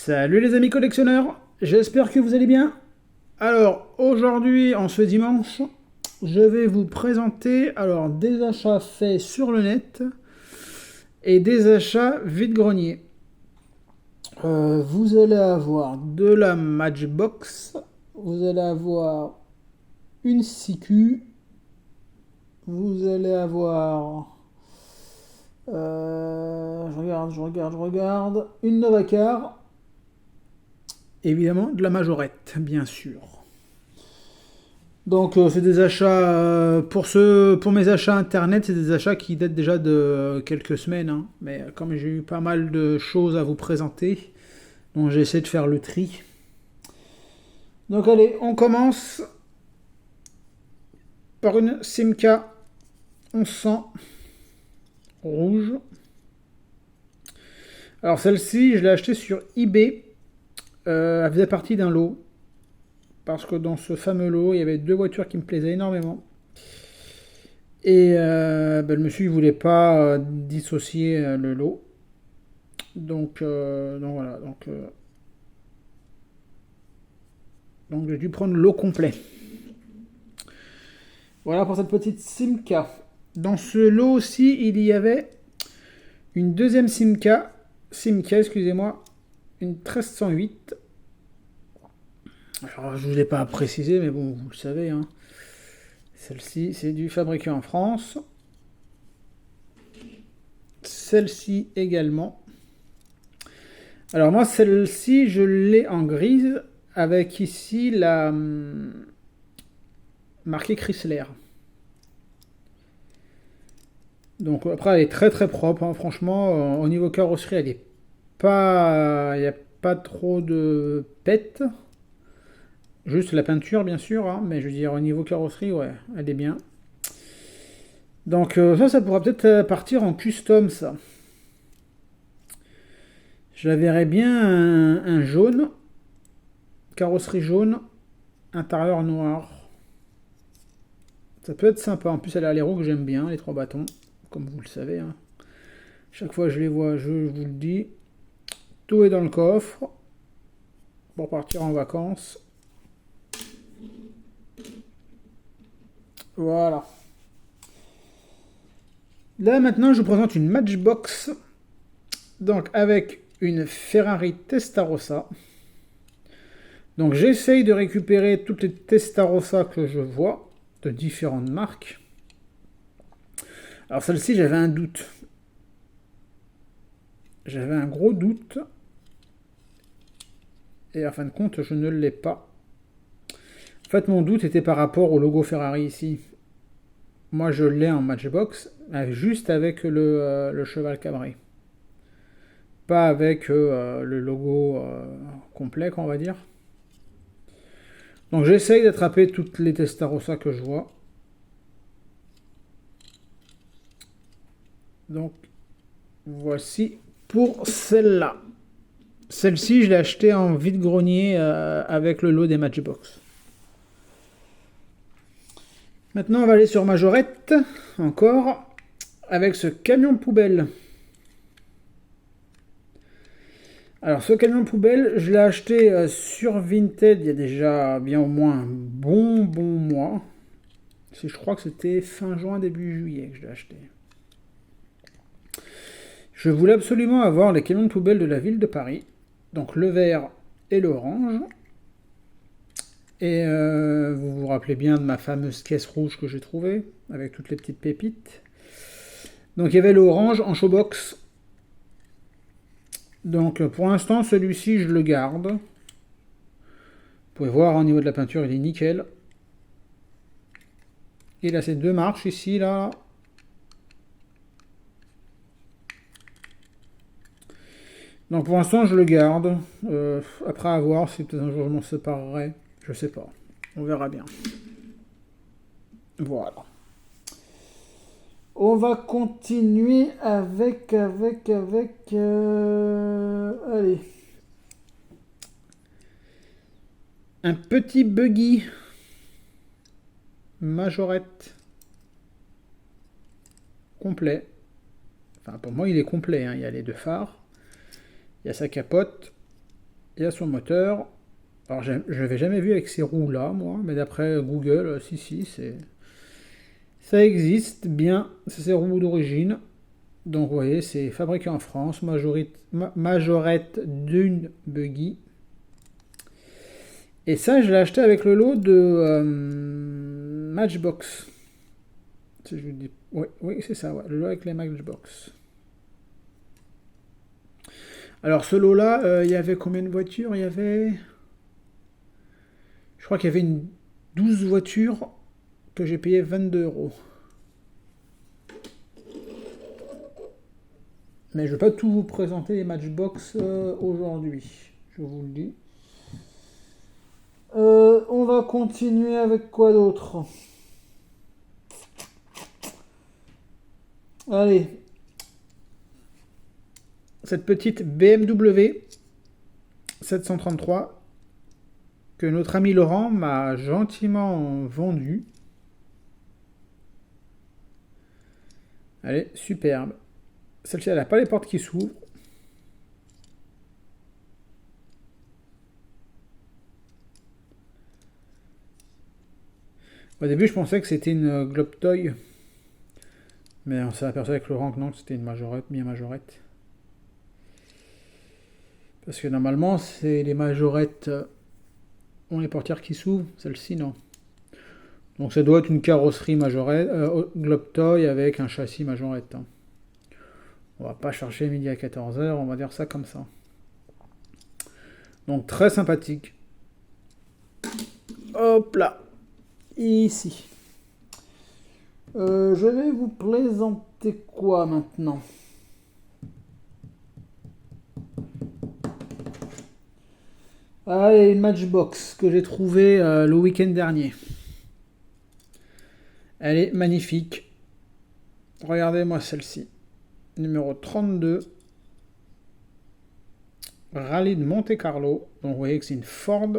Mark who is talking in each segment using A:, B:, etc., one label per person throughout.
A: Salut les amis collectionneurs, j'espère que vous allez bien. Alors aujourd'hui, en ce dimanche, je vais vous présenter des achats faits sur le net et des achats vide-grenier. Vous allez avoir de la Matchbox, vous allez avoir une CQ, vous allez avoir, je regarde, une Novacar. Évidemment, de la majorette, bien sûr. Donc, c'est des achats, pour mes achats internet, c'est des achats qui datent déjà de quelques semaines, hein. Mais comme j'ai eu pas mal de choses à vous présenter, donc j'essaie de faire le tri. Donc, allez, on commence par une Simca 1100 rouge. Alors, celle-ci, je l'ai achetée sur eBay. Elle faisait partie d'un lot. Parce que dans ce fameux lot, il y avait deux voitures qui me plaisaient énormément. Et le monsieur ne voulait pas dissocier le lot. Donc voilà. Donc j'ai dû prendre le lot complet. Voilà pour cette petite Simca. Dans ce lot aussi, il y avait une deuxième Simca, excusez-moi, une 1308. Alors je ne vous l'ai pas précisé, mais bon, vous le savez, hein. Celle-ci, c'est du fabriqué en France. Celle-ci également. Alors moi, celle-ci, je l'ai en grise, avec ici la marquée Chrysler. Donc après, elle est très très propre, hein. Franchement, au niveau carrosserie, elle est pas, il n'y a pas trop de pète. Juste la peinture, bien sûr, hein, mais je veux dire, au niveau carrosserie, ouais, elle est bien. Donc ça pourra peut-être partir en custom, ça. Je la verrais bien un jaune, carrosserie jaune, intérieur noir. Ça peut être sympa. En plus, elle a les roues que j'aime bien, les trois bâtons, comme vous le savez, hein. Chaque fois que je les vois, je vous le dis. Tout est dans le coffre pour partir en vacances. Voilà. Là maintenant, je vous présente une Matchbox. Donc avec une Ferrari Testarossa. Donc j'essaye de récupérer toutes les Testarossa que je vois de différentes marques. Alors celle-ci, j'avais un doute. J'avais un gros doute. Et en fin de compte, je ne l'ai pas. En fait, mon doute était par rapport au logo Ferrari ici. Moi, je l'ai en Matchbox, juste avec le cheval cabré. Pas avec le logo complet, on va dire. Donc j'essaye d'attraper toutes les Testarossa que je vois. Donc voici pour celle-là. Celle-ci, je l'ai achetée en vide-grenier avec le lot des Matchbox. Maintenant, on va aller sur Majorette, encore, avec ce camion poubelle. Alors, ce camion poubelle, je l'ai acheté sur Vinted il y a déjà bien au moins un bon mois. Je crois que c'était fin juin, début juillet que je l'ai acheté. Je voulais absolument avoir les camions de poubelle de la ville de Paris. Donc le vert et l'orange. Et vous vous rappelez bien de ma fameuse caisse rouge que j'ai trouvée, avec toutes les petites pépites. Donc il y avait l'orange en showbox. Donc pour l'instant, celui-ci, je le garde. Vous pouvez voir au niveau de la peinture, il est nickel. Il a ces deux marches ici, là. Donc pour l'instant, je le garde. Après avoir, si peut-être un jour je m'en séparerai. Je sais pas. On verra bien. Voilà. On va continuer avec allez. Un petit buggy. Majorette. Complet. Enfin, pour moi, il est complet, hein. Il y a les deux phares. Il y a sa capote. Il y a son moteur. Alors, je n'avais jamais vu avec ces roues-là, moi, mais d'après Google, si, ça existe bien. C'est ces roues d'origine. Donc, vous voyez, c'est fabriqué en France. Majorette d'une buggy. Et ça, je l'ai acheté avec le lot de Matchbox. Si je vous dis... Oui, c'est ça, ouais, le lot avec les Matchbox. Alors, ce lot-là, il y avait combien de voitures? Il y avait... Je crois qu'il y avait 12 voitures que j'ai payé 22 euros. Mais je ne vais pas tout vous présenter les Matchbox aujourd'hui. Je vous le dis. On va continuer avec quoi d'autre? Allez. Cette petite BMW 733 que notre ami Laurent m'a gentiment vendue. Elle est superbe. Celle-ci, elle n'a pas les portes qui s'ouvrent. Au début, je pensais que c'était une Globe Toy. Mais on s'est aperçu avec Laurent que non, c'était une majorette, bien majorette. Parce que normalement, c'est les majorettes ont les portières qui s'ouvrent. Celle-ci, non. Donc ça doit être une carrosserie majorette, Globe Toy avec un châssis majorette. Hein. On va pas chercher midi à 14h, on va dire ça comme ça. Donc très sympathique. Hop là. Ici. Je vais vous présenter quoi maintenant? Allez, une Matchbox que j'ai trouvée le week-end dernier. Elle est magnifique. Regardez-moi celle-ci. Numéro 32. Rallye de Monte Carlo. Donc vous voyez que c'est une Ford.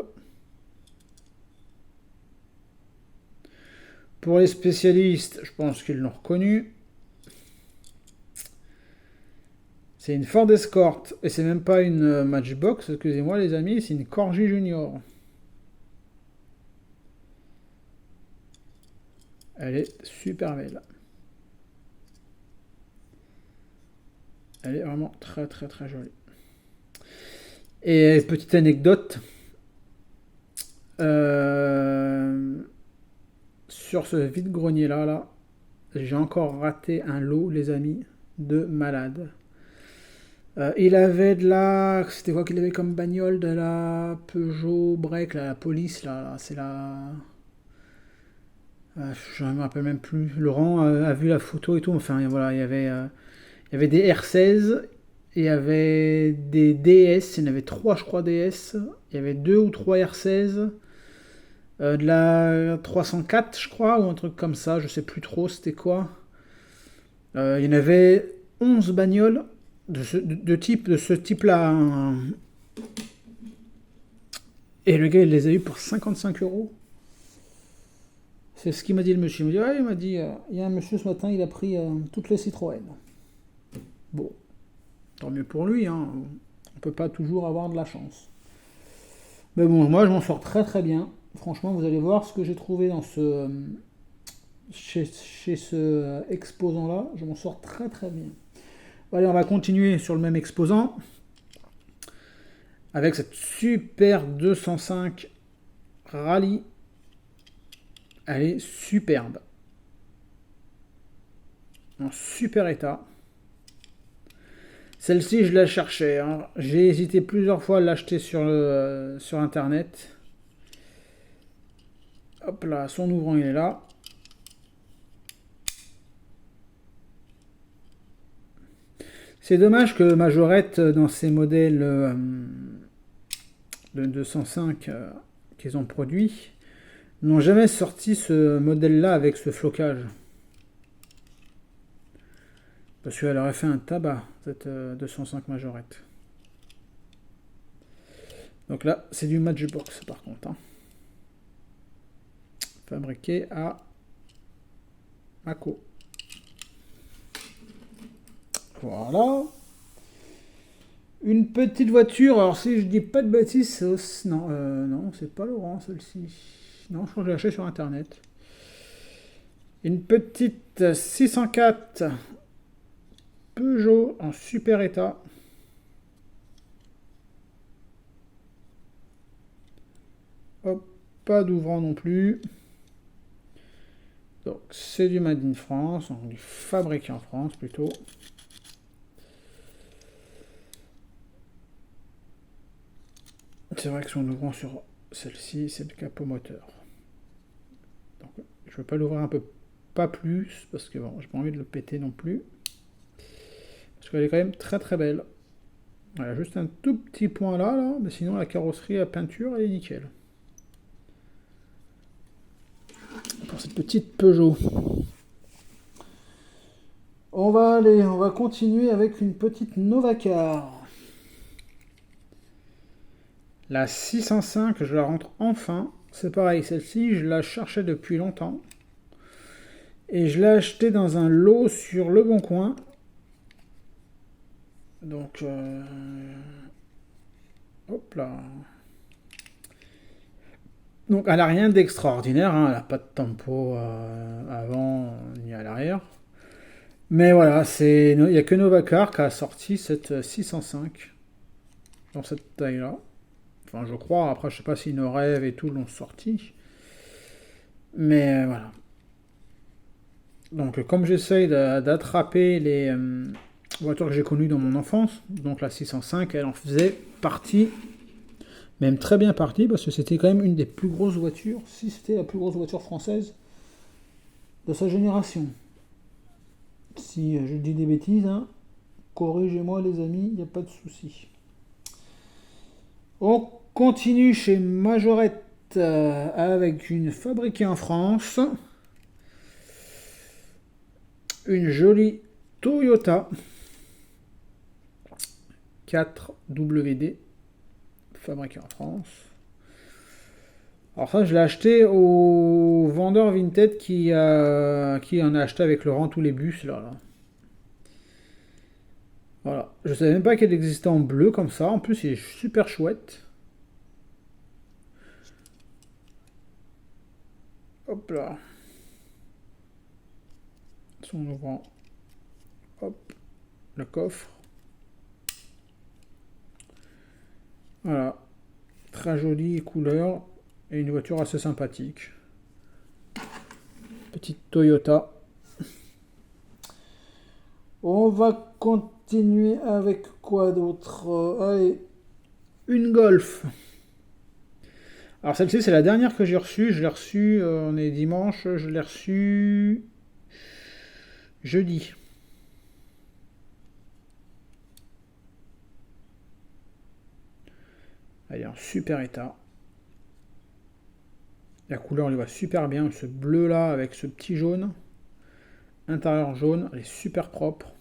A: Pour les spécialistes, je pense qu'ils l'ont reconnu. C'est une Ford Escort. Et c'est même pas une Matchbox, excusez-moi les amis, c'est une Corgi Junior. Elle est super belle. Elle est vraiment très très très jolie. Et petite anecdote. Sur ce vide-grenier là, j'ai encore raté un lot, les amis, de malade. Il avait de la... C'était quoi qu'il avait comme bagnole? De la Peugeot Break, la police, là c'est la... je ne me rappelle même plus. Laurent a vu la photo et tout. Enfin, voilà, il y avait des R16, il y avait des DS, il y en avait 3, je crois, DS. Il y avait 2 ou 3 R16. De la 304, je crois, ou un truc comme ça. Je sais plus trop c'était quoi. Il y en avait 11 bagnoles de ce type-là. Hein. Et le gars, il les a eu pour 55 euros. C'est ce qu'il m'a dit le monsieur. Il m'a dit, il y a un monsieur ce matin, il a pris toutes les Citroën. Bon, tant mieux pour lui, hein. On peut pas toujours avoir de la chance. Mais bon, moi je m'en sors très très bien. Franchement, vous allez voir ce que j'ai trouvé dans chez ce exposant-là. Je m'en sors très très bien. Allez, on va continuer sur le même exposant. Avec cette super 205 Rallye. Elle est superbe. En super état. Celle-ci, je la cherchais. Hein. J'ai hésité plusieurs fois à l'acheter sur Internet. Hop là, son ouvrant, il est là. C'est dommage que Majorette, dans ces modèles de 205 qu'ils ont produits, n'ont jamais sorti ce modèle-là avec ce flocage. Parce qu'elle aurait fait un tabac, cette 205 Majorette. Donc là, c'est du Matchbox par contre. Hein. Fabriqué à Mako. Voilà. Une petite voiture, alors si je dis pas de bêtises, c'est non, non, c'est pas Laurent celle-ci. Non, je crois que je l'ai acheté sur internet. Une petite 604 Peugeot en super état. Hop, pas d'ouvrant non plus. Donc c'est du Made in France, donc du fabriqué en France plutôt. C'est vrai que son ouvrant sur celle-ci, c'est le capot moteur. Donc je ne vais pas l'ouvrir un peu, pas plus, parce que bon, j'ai pas envie de le péter non plus. Parce qu'elle est quand même très très belle. Voilà, juste un tout petit point là, mais sinon la carrosserie, la peinture, elle est nickel. Pour cette petite Peugeot. On va continuer avec une petite Novacar. La 605, je la rentre enfin. C'est pareil, celle-ci, je la cherchais depuis longtemps. Et je l'ai achetée dans un lot sur Le Bon Coin. Donc, hop là. Donc, elle n'a rien d'extraordinaire. Hein. Elle n'a pas de tempo avant ni à l'arrière. Mais voilà, il n'y a que Novacar qui a sorti cette 605 dans cette taille-là. Enfin, je crois. Après, je sais pas si nos rêves et tout l'ont sorti. Mais voilà. Donc, comme j'essaye d'attraper les voitures que j'ai connues dans mon enfance, donc la 605, elle en faisait partie, même très bien partie, parce que c'était quand même une des plus grosses voitures, si c'était la plus grosse voiture française de sa génération. Si je dis des bêtises, hein, corrigez-moi les amis, il n'y a pas de souci. On continue chez Majorette avec une fabriquée en France. Une jolie Toyota 4WD fabriquée en France. Alors ça, je l'ai acheté au vendeur Vinted qui en a acheté avec Laurent tous les bus là. Voilà. Je savais même pas qu'elle existait en bleu comme ça. En plus, il est super chouette. Hop là. Son ouvrant. Hop. Le coffre. Voilà. Très jolie couleur. Et une voiture assez sympathique. Petite Toyota. On va continuer avec quoi d'autre? Allez. Une Golf. Alors celle-ci c'est la dernière que j'ai reçue. Je l'ai reçue, on est dimanche, je l'ai reçue jeudi. Elle est en super état. La couleur, on les voit super bien. Ce bleu là avec ce petit jaune. Intérieur jaune, elle est super propre.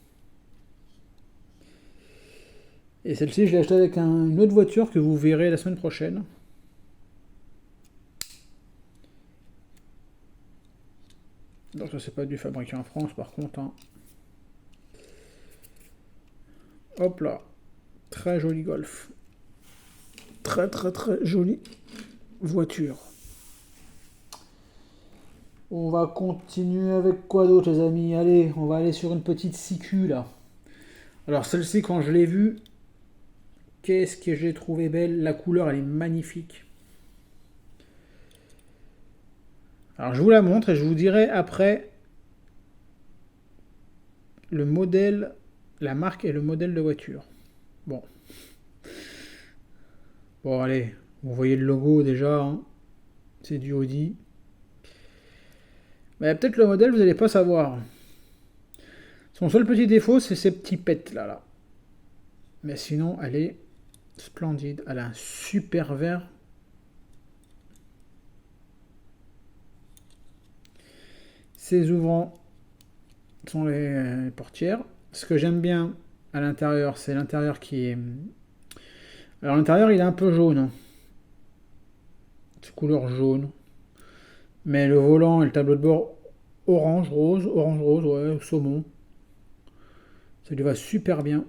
A: Et celle-ci, je l'ai achetée avec une autre voiture que vous verrez la semaine prochaine. Donc ça, c'est pas du fabriqué en France par contre. Hein. Hop là. Très joli Golf. Très très très jolie voiture. On va continuer avec quoi d'autre les amis? Allez, on va aller sur une petite Sicu là. Alors celle-ci quand je l'ai vue, qu'est-ce que j'ai trouvé belle. La couleur elle est magnifique. Alors je vous la montre et je vous dirai après le modèle, la marque et le modèle de voiture. Bon. Bon allez, vous voyez le logo déjà, hein. C'est du Audi. Mais peut-être le modèle vous n'allez pas savoir. Son seul petit défaut c'est ces petits pets là. Mais sinon elle est splendide. Elle a un super vert. Ses ouvrants sont les portières. Ce que j'aime bien à l'intérieur, c'est l'intérieur qui est... Alors l'intérieur il est un peu jaune. Hein. C'est couleur jaune. Mais le volant et le tableau de bord orange, rose, ouais, saumon. Ça lui va super bien.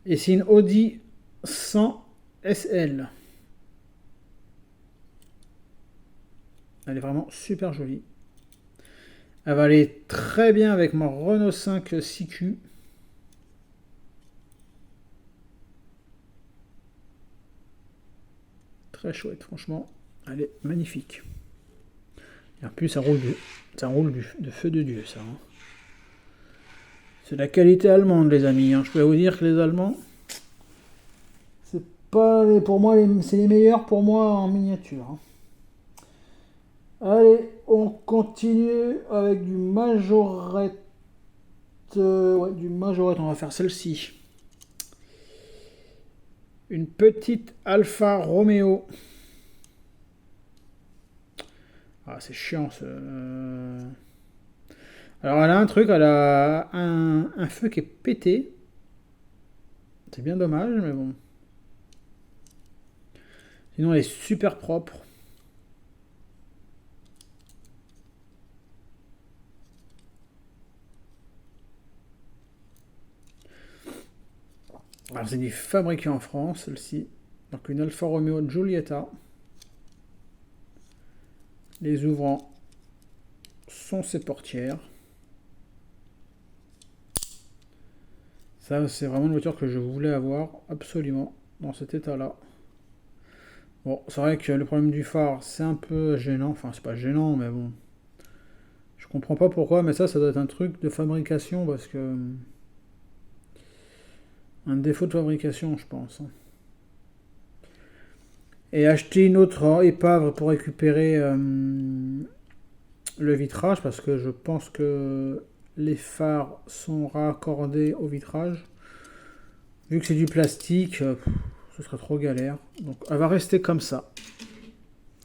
A: Et c'est une Audi 100 SL. Elle est vraiment super jolie. Elle va aller très bien avec ma Renault 5 6Q. Très chouette, franchement. Elle est magnifique. Et en plus, ça roule de feu de Dieu, ça. Hein. C'est la qualité allemande, les amis. Hein. Je peux vous dire que les Allemands, c'est pas les, pour moi, c'est les meilleurs pour moi en miniature. Hein. Allez, on continue avec du Majorette. Ouais, du Majorette, on va faire celle-ci. Une petite Alfa Romeo. Ah, c'est chiant ce. Alors, elle a un truc, elle a un feu qui est pété. C'est bien dommage, mais bon. Sinon, elle est super propre. Alors, c'est du fabriqué en France, celle-ci. Donc, une Alfa Romeo Giulietta. Les ouvrants sont ses portières. Ça, c'est vraiment une voiture que je voulais avoir absolument dans cet état-là. Bon, c'est vrai que le problème du phare, c'est un peu gênant. Enfin, c'est pas gênant, mais bon. Je comprends pas pourquoi, mais ça doit être un truc de fabrication parce que. Un défaut de fabrication, je pense. Et acheter une autre épave pour récupérer le vitrage parce que je pense que les phares sont raccordés au vitrage. Vu que c'est du plastique, ce sera trop galère. Donc elle va rester comme ça.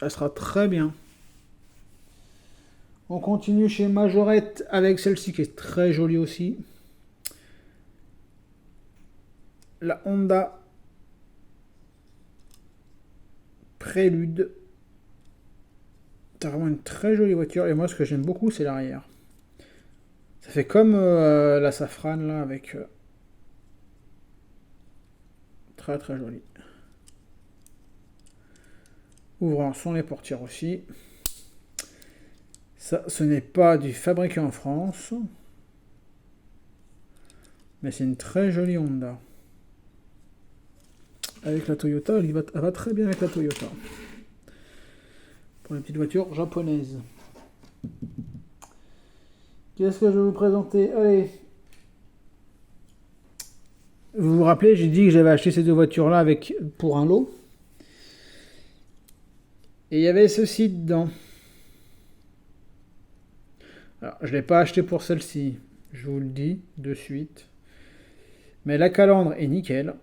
A: Elle sera très bien. On continue chez Majorette avec celle-ci qui est très jolie aussi. La Honda Prélude. C'est vraiment une très jolie voiture. Et moi, ce que j'aime beaucoup, c'est l'arrière. Ça fait comme la Safran là avec très très joli. Ouvrant sont les portières aussi. Ça, ce n'est pas du fabriqué en France, mais c'est une très jolie Honda. Avec la Toyota, elle va très bien avec la Toyota. Pour les petites voitures japonaises. Qu'est-ce que je vais vous présenter? Allez. Vous vous rappelez, j'ai dit que j'avais acheté ces deux voitures-là pour un lot. Et il y avait ceci dedans. Alors, je ne l'ai pas acheté pour celle-ci. Je vous le dis de suite. Mais la calandre est nickel.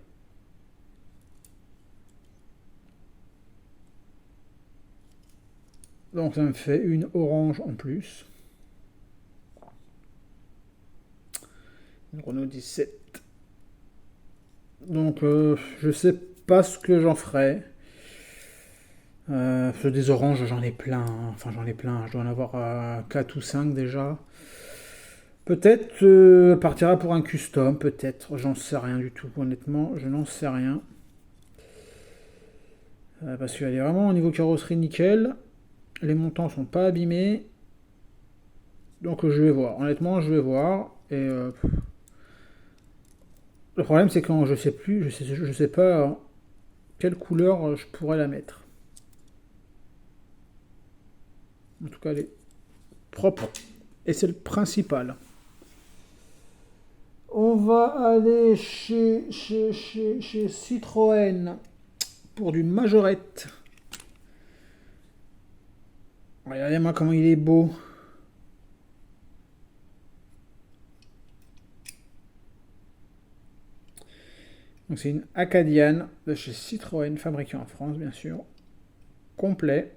A: Donc ça me fait une orange en plus. Une Renault 17. Donc je sais pas ce que j'en ferai. Des oranges, j'en ai plein. Hein. Enfin, j'en ai plein. Je dois en avoir 4 ou 5 déjà. Peut-être partira pour un custom, peut-être. J'en sais rien du tout. Honnêtement, je n'en sais rien. Parce qu'elle est vraiment au niveau carrosserie nickel. Les montants sont pas abîmés. Donc je vais voir. Honnêtement, je vais voir. Et le problème, c'est quand je sais plus, je sais pas quelle couleur je pourrais la mettre. En tout cas, elle est propre. Et c'est le principal. On va aller chez Citroën pour du Majorette. Regardez-moi comment il est beau. Donc c'est une Acadiane de chez Citroën, fabriquée en France bien sûr. Complet.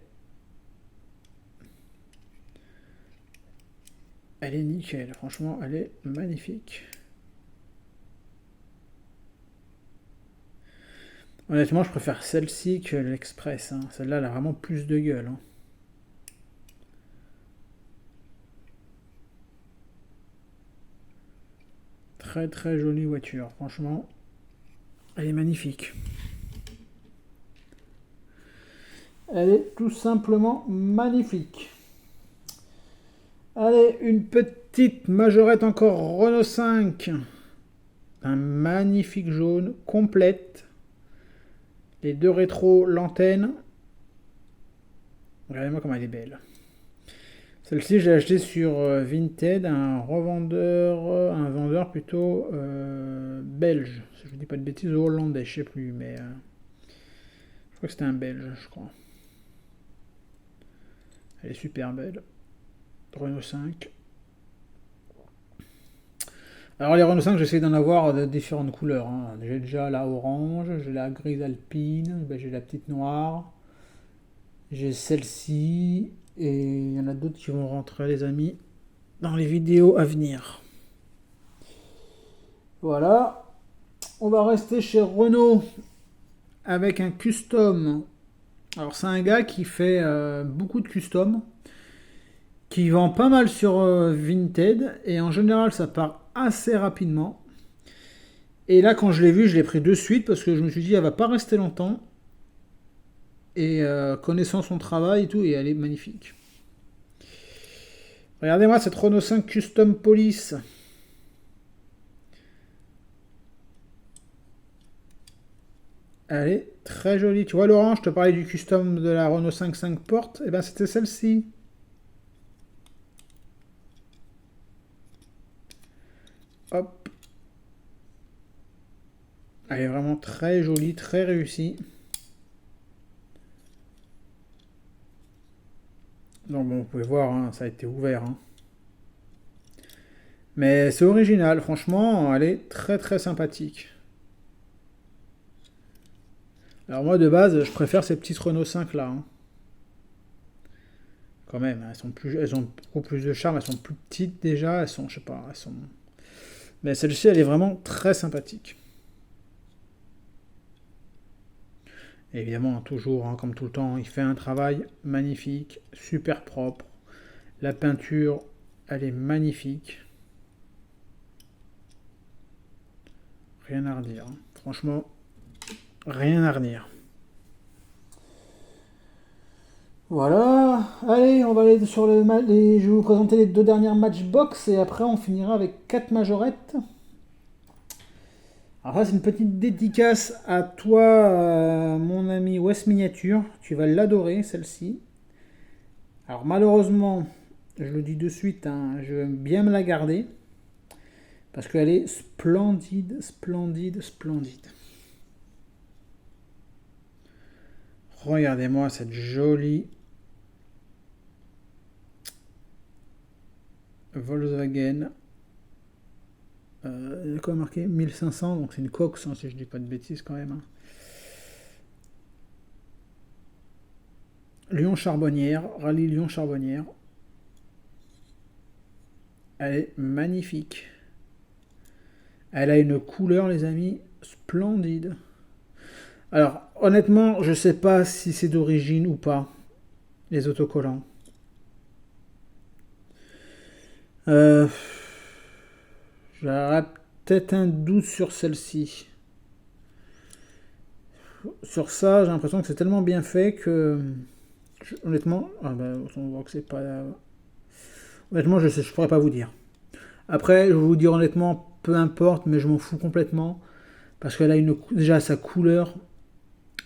A: Elle est nickel, franchement elle est magnifique. Honnêtement je préfère celle-ci que l'Express. Hein. Celle-là elle a vraiment plus de gueule. Hein. Très très jolie voiture, franchement. Elle est magnifique. Elle est tout simplement magnifique. Allez, une petite majorette encore Renault 5. Un magnifique jaune, complète. Les deux rétros, l'antenne. Regardez-moi comme elle est belle. Celle-ci, j'ai acheté sur Vinted, un vendeur plutôt belge. Si je ne dis pas de bêtises, hollandais, je sais plus, mais je crois que c'était un belge, je crois. Elle est super belle. Renault 5. Alors les Renault 5, j'essaie d'en avoir de différentes couleurs, hein. J'ai déjà la orange, j'ai la grise alpine, j'ai la petite noire, j'ai celle-ci, et il y en a d'autres qui vont rentrer, les amis, dans les vidéos à venir. Voilà. On va rester chez Renault avec un custom. Alors c'est un gars qui fait beaucoup de custom, qui vend pas mal sur Vinted, et en général ça part assez rapidement. Et là, quand je l'ai vu, je l'ai pris de suite parce que je me suis dit, elle va pas rester longtemps. Et connaissant son travail et tout, et elle est magnifique. Regardez-moi cette Renault 5 Custom Police. Elle est très jolie. Tu vois, Laurent, je te parlais du custom de la Renault 5 portes. Et ben, c'était celle-ci. Hop. Elle est vraiment très jolie, très réussie. Donc bon, vous pouvez voir, hein, ça a été ouvert, hein. Mais c'est original, franchement, elle est très très sympathique. Alors moi de base, je préfère ces petites Renault 5 là, hein. Quand même, elles ont beaucoup plus de charme, elles sont plus petites déjà, elles sont, je sais pas, elles sont. Mais celle-ci, elle est vraiment très sympathique. Et évidemment, toujours, hein, comme tout le temps, il fait un travail magnifique, super propre. La peinture, elle est magnifique. Rien à redire, hein. Franchement, rien à redire. Voilà, allez, on va aller sur le match. Je vais vous présenter les deux dernières matchbox et après on finira avec 4 majorettes. Alors ça c'est une petite dédicace à toi, mon ami West Miniature. Tu vas l'adorer celle-ci. Alors malheureusement, je le dis de suite, hein, je vais bien me la garder. Parce qu'elle est splendide, splendide, splendide. Regardez-moi cette jolie Volkswagen. Quoi marqué 1500, donc c'est une Cox, hein, si je dis pas de bêtises quand même, hein. Lyon-Charbonnière, rallye Lyon-Charbonnière. Elle est magnifique. Elle a une couleur, les amis, splendide. Alors, honnêtement, je sais pas si c'est d'origine ou pas, les autocollants. Euh, J'aurais peut-être un doute sur celle-ci. Sur ça, j'ai l'impression que c'est tellement bien fait que, honnêtement, on voit que c'est pas. Honnêtement, je pourrais pas vous dire. Après, je vais vous dire honnêtement, peu importe, mais je m'en fous complètement parce qu'elle a déjà sa couleur,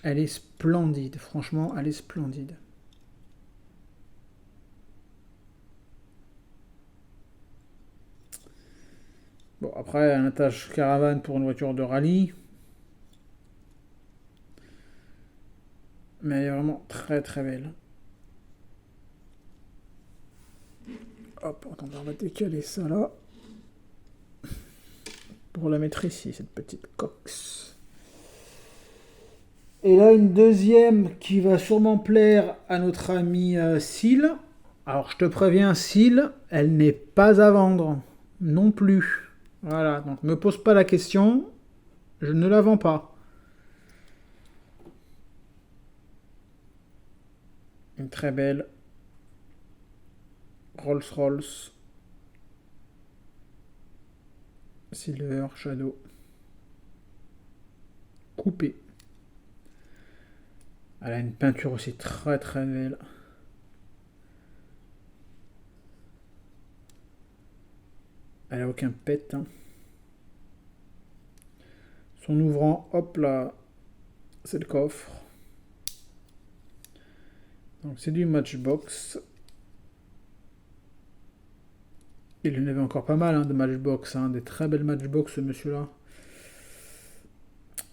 A: elle est splendide. Franchement, elle est splendide. Bon, après, un attache caravane pour une voiture de rallye. Mais elle est vraiment très très belle. Hop, attendez, on va décaler ça là. Pour la mettre ici, cette petite Cox. Et là, une deuxième qui va sûrement plaire à notre ami Syl. Alors, je te préviens, Syl, elle n'est pas à vendre. Non plus. Voilà, donc me pose pas la question. Je ne la vends pas. Une très belle Rolls-Royce Silver Shadow. coupé. Elle a une peinture aussi très très belle. Elle a aucun pet. Hein. Son ouvrant, hop là, c'est le coffre. Donc c'est du Matchbox. Il en avait encore pas mal hein, de Matchbox, hein, des très belles Matchbox ce monsieur-là.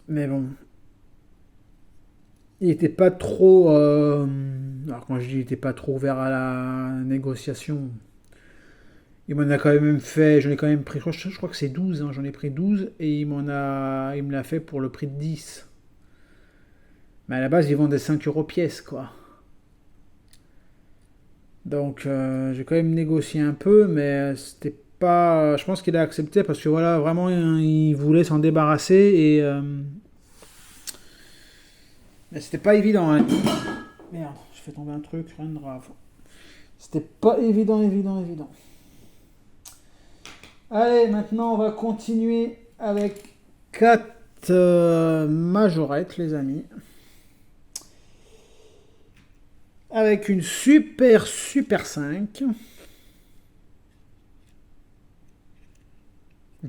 A: Mais bon. Il était pas trop... Alors quand je dis il était pas trop ouvert à la négociation, il m'en a quand même fait, j'en ai quand même pris, je crois que c'est 12, hein, j'en ai pris 12 et il me l'a fait pour le prix de 10. Mais à la base, ils vendent des 5 euros pièce, quoi. Donc j'ai quand même négocié un peu, mais c'était pas... Je pense qu'il a accepté parce que voilà, vraiment, il voulait s'en débarrasser et... Mais c'était pas évident, hein. Merde, je fais tomber un truc, rien de grave. C'était pas évident. Allez, maintenant on va continuer avec 4 majorettes, les amis. Avec une super 5.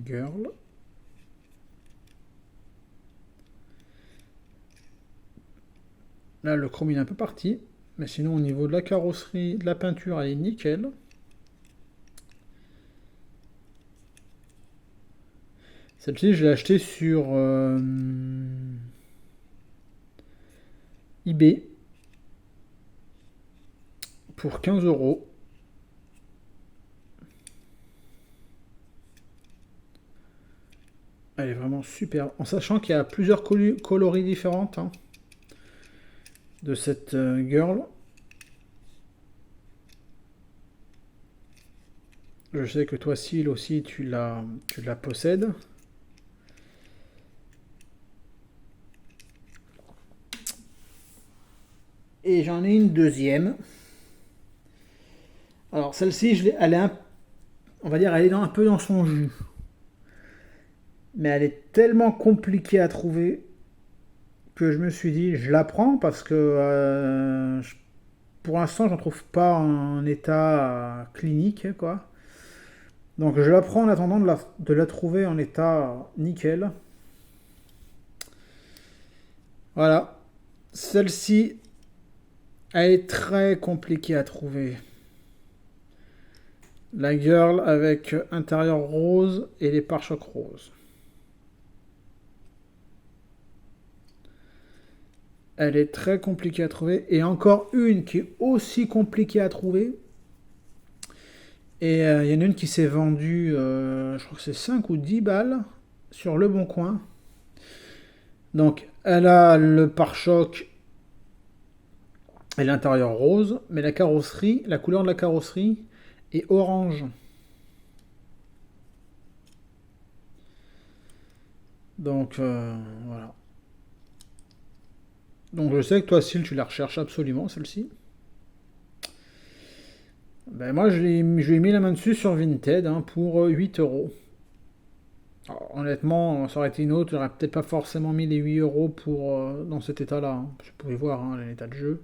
A: Girl. Là, le chrome il est un peu parti. Mais sinon, au niveau de la carrosserie, de la peinture, elle est nickel. Celle-ci, je l'ai achetée sur eBay pour 15 euros. Elle est vraiment super. En sachant qu'il y a plusieurs coloris différentes hein, de cette girl. Je sais que toi, Syl, aussi, tu la possèdes. Et j'en ai une deuxième. Alors celle-ci, elle est on va dire, elle est un peu dans son jus. Mais elle est tellement compliquée à trouver que je me suis dit, je la prends parce que pour l'instant, j'en trouve pas en état clinique, quoi. Donc je la prends en attendant de la trouver en état nickel. Voilà. Celle-ci, elle est très compliquée à trouver. La girl avec intérieur rose et les pare-chocs roses. Elle est très compliquée à trouver. Et encore une qui est aussi compliquée à trouver. Et il y en a une qui s'est vendue, je crois que c'est 5 ou 10 balles sur Le Bon Coin. Donc elle a le pare-choc et l'intérieur rose, mais la carrosserie, la couleur de la carrosserie est orange. Donc voilà. Donc je sais que toi, Syl, tu la recherches absolument, celle-ci. Ben moi, je lui ai mis la main dessus sur Vinted hein, pour 8 euros. Alors, honnêtement, ça aurait été une autre, j'aurais peut-être pas forcément mis les 8 euros pour, dans cet état-là. Hein. Je pouvais voir hein, l'état de jeu.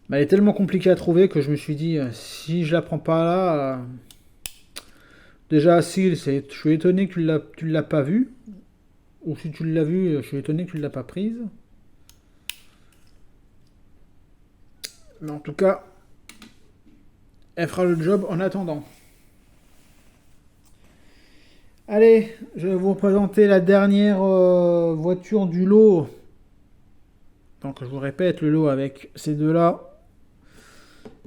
A: Mais elle est tellement compliquée à trouver que je me suis dit, si je la prends pas là... Déjà, Syl, je suis étonné que tu l'as pas vue. Ou si tu l'as vue, je suis étonné que tu l'as pas prise. Mais en tout cas, elle fera le job en attendant. Allez, je vais vous présenter la dernière voiture du lot. Donc je vous répète, le lot avec ces deux-là.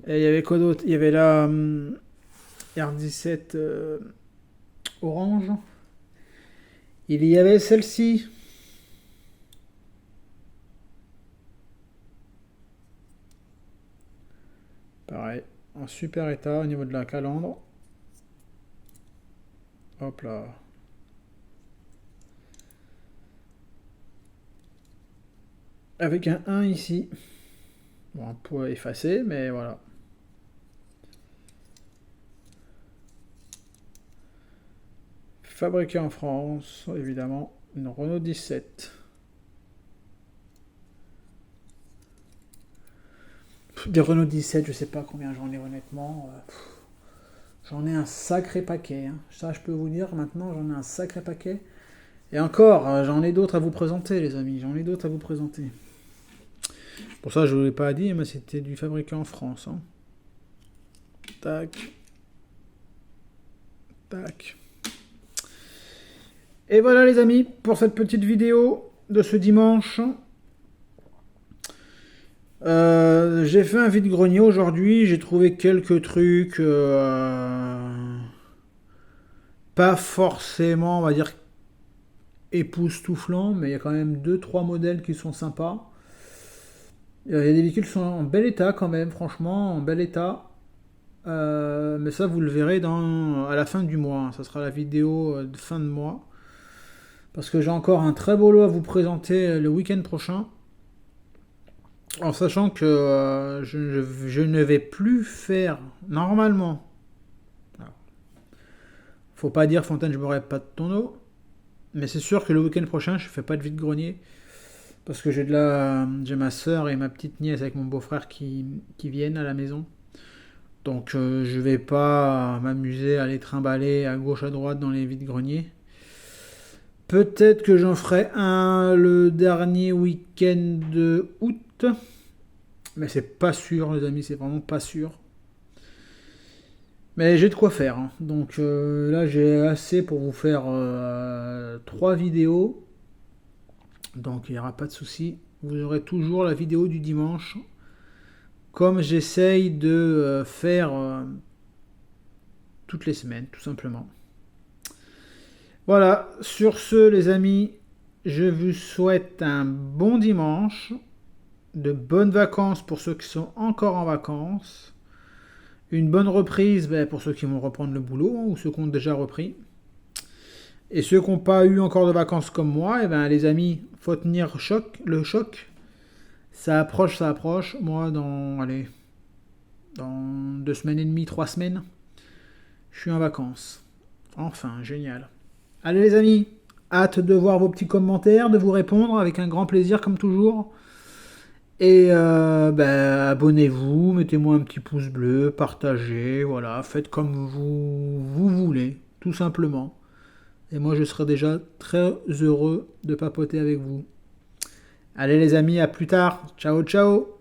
A: Et il y avait quoi d'autre? Il y avait la R17 orange. Il y avait celle-ci. Pareil, en super état au niveau de la calandre. Hop là. Avec un 1 ici. Bon, un peu effacé, mais voilà. Fabriqué en France, évidemment. Une Renault 17. Des Renault 17, je sais pas combien j'en ai honnêtement. J'en ai un sacré paquet. Hein. Ça, je peux vous dire maintenant, j'en ai un sacré paquet. Et encore, j'en ai d'autres à vous présenter, les amis. J'en ai d'autres à vous présenter. Pour ça, je ne vous l'ai pas dit, mais c'était du fabriqué en France. Hein. Tac. Tac. Et voilà, les amis, pour cette petite vidéo de ce dimanche. J'ai fait un vide-grenier aujourd'hui. J'ai trouvé quelques trucs. Pas forcément, on va dire, époustouflants, mais il y a quand même deux trois modèles qui sont sympas. Il y a des véhicules qui sont en bel état quand même, franchement, en bel état. Mais ça, vous le verrez à la fin du mois. Ça sera la vidéo de fin de mois. Parce que j'ai encore un très beau lot à vous présenter le week-end prochain. En sachant que je ne vais plus faire, normalement, faut pas dire Fontaine, je me répète pas de ton eau. Mais c'est sûr que le week-end prochain, je fais pas de vide-grenier. Parce que j'ai ma soeur et ma petite nièce avec mon beau-frère qui viennent à la maison. Donc je vais pas m'amuser à les trimballer à gauche à droite dans les vides-greniers. Peut-être que j'en ferai un le dernier week-end de août. Mais c'est pas sûr, les amis, c'est vraiment pas sûr. Mais j'ai de quoi faire. Hein. Donc là, j'ai assez pour vous faire 3 vidéos. Donc il n'y aura pas de souci. Vous aurez toujours la vidéo du dimanche. Comme j'essaye de faire toutes les semaines, tout simplement. Voilà, sur ce, les amis, je vous souhaite un bon dimanche. De bonnes vacances pour ceux qui sont encore en vacances. Une bonne reprise pour ceux qui vont reprendre le boulot ou ceux qui ont déjà repris. Et ceux qui n'ont pas eu encore de vacances comme moi, les amis, faut tenir le choc. Ça approche, ça approche. Moi, dans 2 semaines et demie, 3 semaines, je suis en vacances. Enfin, génial. Allez les amis, hâte de voir vos petits commentaires, de vous répondre avec un grand plaisir comme toujours. Et abonnez-vous, mettez-moi un petit pouce bleu, partagez, voilà, faites comme vous voulez, tout simplement. Et moi je serai déjà très heureux de papoter avec vous. Allez les amis, à plus tard, ciao ciao.